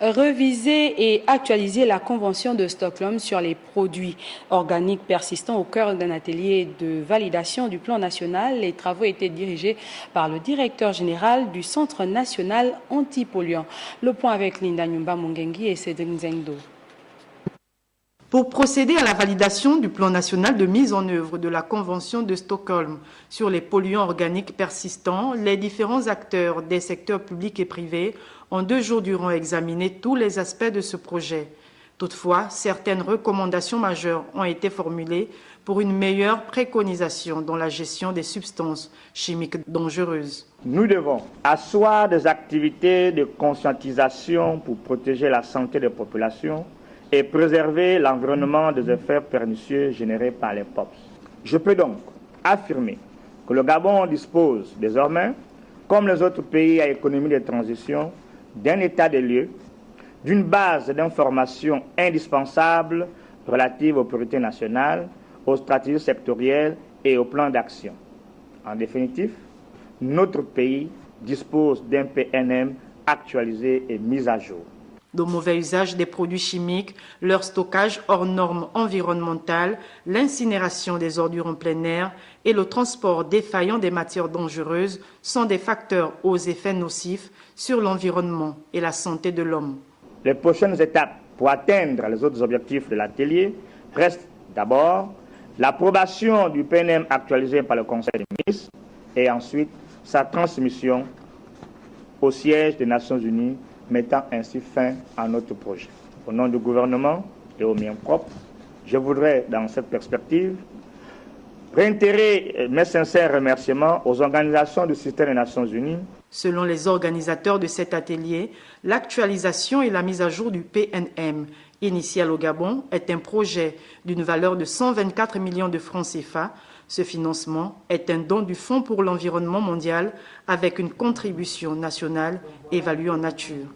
Reviser et actualiser la Convention de Stockholm sur les produits organiques persistants au cœur d'un atelier de validation du plan national. Les travaux étaient dirigés par le directeur général du Centre national antipolluant. Le point avec Linda Nyumba Mungengi et Cédric Nzengdo. Pour procéder à la validation du plan national de mise en œuvre de la Convention de Stockholm sur les polluants organiques persistants, les différents acteurs des secteurs publics et privés ont 2 jours durant examiné tous les aspects de ce projet. Toutefois, certaines recommandations majeures ont été formulées pour une meilleure préconisation dans la gestion des substances chimiques dangereuses. Nous devons asseoir des activités de conscientisation pour protéger la santé des populations et préserver l'environnement des effets pernicieux générés par les POPs. Je peux donc affirmer que le Gabon dispose désormais, comme les autres pays à économie de transition, d'un état des lieux, d'une base d'information indispensable relative aux priorités nationales, aux stratégies sectorielles et aux plans d'action. En définitive, notre pays dispose d'un PNM actualisé et mis à jour. Le mauvais usage des produits chimiques, leur stockage hors normes environnementales, l'incinération des ordures en plein air et le transport défaillant des matières dangereuses sont des facteurs aux effets nocifs sur l'environnement et la santé de l'homme. Les prochaines étapes pour atteindre les autres objectifs de l'atelier restent d'abord l'approbation du PNM actualisé par le Conseil des ministres et ensuite sa transmission au siège des Nations Unies, mettant ainsi fin à notre projet. Au nom du gouvernement et au mien propre, je voudrais, dans cette perspective, réitérer mes sincères remerciements aux organisations du système des Nations Unies. Selon les organisateurs de cet atelier, l'actualisation et la mise à jour du PNM initial au Gabon est un projet d'une valeur de 124 millions de francs CFA. Ce financement est un don du Fonds pour l'environnement mondial avec une contribution nationale évaluée en nature.